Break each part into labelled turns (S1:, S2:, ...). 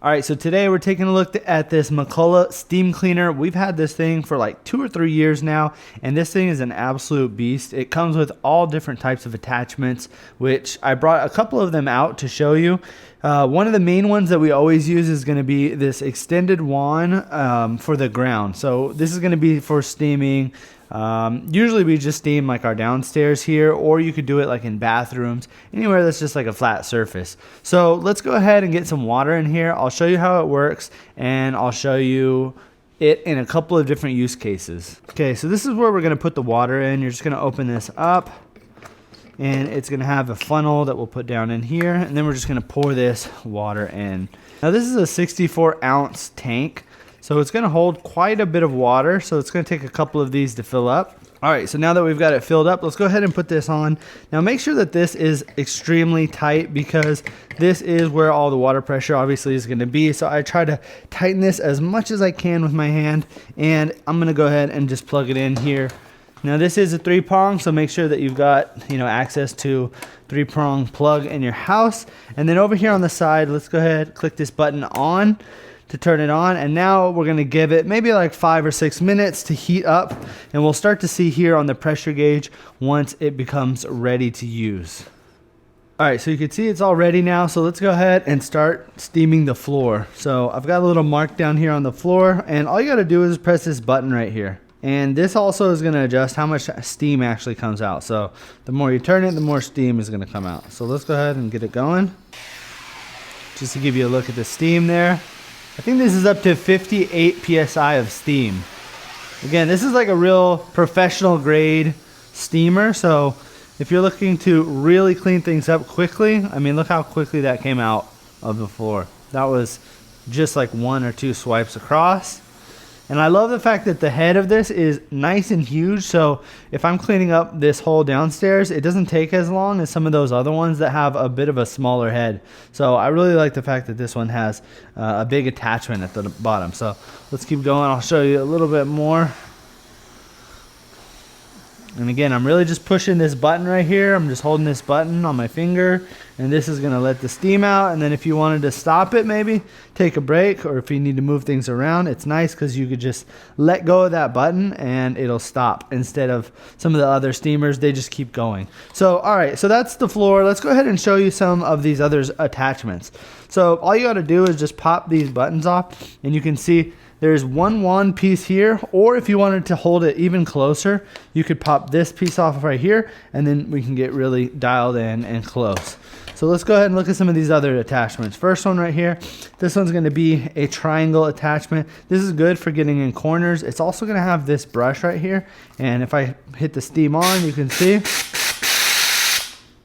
S1: All right, so today we're taking a look at this McCulloch steam cleaner. We've had this thing for like 2 or 3 years now, and this thing is an absolute beast. It comes with all different types of attachments, which I brought a couple of them out to show you. One of the main ones that we always use is going to be this extended wand for the ground. So this is going to be for steaming. Usually we just steam like our downstairs here, or you could do it like in bathrooms, anywhere that's just like a flat surface. So let's go ahead and get some water in here. I'll show you how it works, and I'll show you it in a couple of different use cases. Okay, so this is where we're going to put the water in. You're just going to open this up, and it's going to have a funnel that we'll put down in here, and then we're just going to pour this water in. Now this is a 64-ounce tank. So it's going to hold quite a bit of water, so it's going to take a couple of these to fill up. All right, so now that we've got it filled up, let's go ahead and put this on. Now make sure that this is extremely tight, because this is where all the water pressure obviously is going to be. So I try to tighten this as much as I can with my hand, and I'm going to go ahead and just plug it in here. Now this is a 3-prong, so make sure that you've got, access to 3-prong plug in your house. And then over here on the side, let's go ahead, click this button on to turn it on, and now we're going to give it maybe like 5 or 6 minutes to heat up, and we'll start to see here on the pressure gauge once it becomes ready to use. All right, so you can see it's all ready now, so let's go ahead and start steaming the floor. So I've got a little mark down here on the floor, and all you got to do is press this button right here, and this also is going to adjust how much steam actually comes out. So the more you turn it, the more steam is going to come out. So let's go ahead and get it going, just to give you a look at the steam there. I think this is up to 58 psi of steam. Again, this is like a real professional grade steamer. So if you're looking to really clean things up quickly, I mean, look how quickly that came out of the floor. That was just like 1 or 2 swipes across. And I love the fact that the head of this is nice and huge. So if I'm cleaning up this whole downstairs, it doesn't take as long as some of those other ones that have a bit of a smaller head. So I really like the fact that this one has a big attachment at the bottom. So let's keep going. I'll show you a little bit more. And again, I'm really just pushing this button right here. I'm just holding this button on my finger, and this is going to let the steam out. And then if you wanted to stop it, maybe take a break, or if you need to move things around, it's nice because you could just let go of that button and it'll stop, instead of some of the other steamers, they just keep going. So all right, so that's the floor. Let's go ahead and show you some of these other attachments. So all you got to do is just pop these buttons off, and you can see there's one wand piece here, or if you wanted to hold it even closer, you could pop this piece off right here, and then we can get really dialed in and close. So let's go ahead and look at some of these other attachments. First one right here, this one's going to be a triangle attachment. This is good for getting in corners. It's also going to have this brush right here, and if I hit the steam on, you can see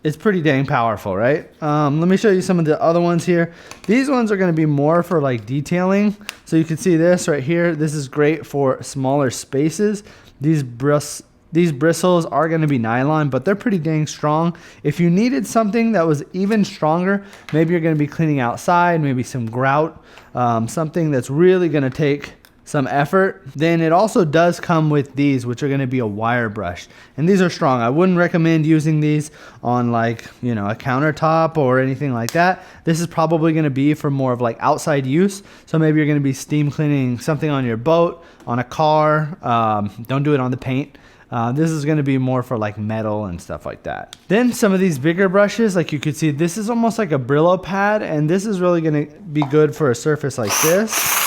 S1: it's pretty dang powerful, right? Let me show you some of the other ones here. These ones are going to be more for like detailing. So you can see this right here. This is great for smaller spaces. These bristles are going to be nylon, but they're pretty dang strong. If you needed something that was even stronger, maybe you're going to be cleaning outside, maybe some grout, something that's really going to take some effort, then it also does come with these, which are going to be a wire brush, and these are strong. I wouldn't recommend using these on like a countertop or anything like that. This is probably going to be for more of like outside use. So maybe you're going to be steam cleaning something on your boat, on a car. Don't do it on the paint. This is going to be more for like metal and stuff like that. Then some of these bigger brushes, like you could see, this is almost like a Brillo pad, and this is really going to be good for a surface like this.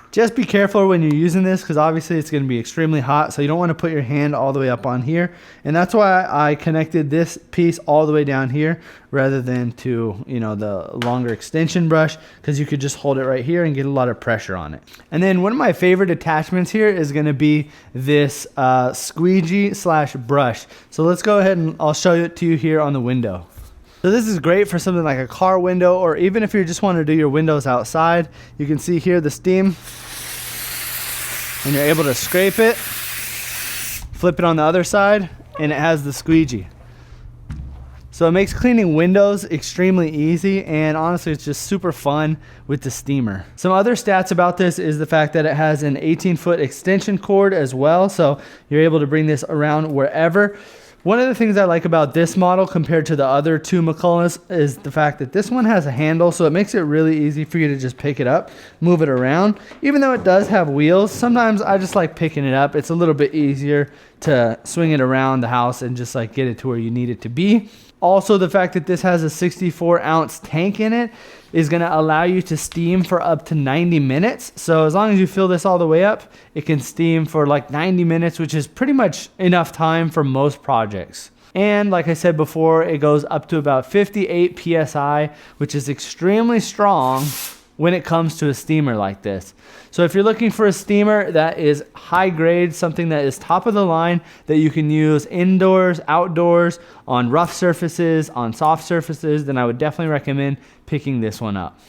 S1: Just be careful when you're using this, because obviously it's going to be extremely hot, so you don't want to put your hand all the way up on here. And that's why I connected this piece all the way down here rather than to the longer extension brush, because you could just hold it right here and get a lot of pressure on it. And then one of my favorite attachments here is going to be this squeegee / brush. So let's go ahead and I'll show it to you here on the window. So this is great for something like a car window, or even if you just want to do your windows outside. You can see here the steam, and you're able to scrape it, flip it on the other side, and it has the squeegee. So it makes cleaning windows extremely easy, and honestly it's just super fun with the steamer. Some other stats about this is the fact that it has an 18-foot extension cord as well, so you're able to bring this around wherever. One of the things I like about this model compared to the other two McCullochs is the fact that this one has a handle, so it makes it really easy for you to just pick it up, move it around. Even though it does have wheels, sometimes I just like picking it up. It's a little bit easier to swing it around the house and just like get it to where you need it to be. Also, the fact that this has a 64-ounce tank in it is going to allow you to steam for up to 90 minutes. So as long as you fill this all the way up, it can steam for like 90 minutes, which is pretty much enough time for most projects. And like I said before, it goes up to about 58 PSI, which is extremely strong when it comes to a steamer like this. So if you're looking for a steamer that is high grade, something that is top of the line that you can use indoors, outdoors, on rough surfaces, on soft surfaces, then I would definitely recommend picking this one up.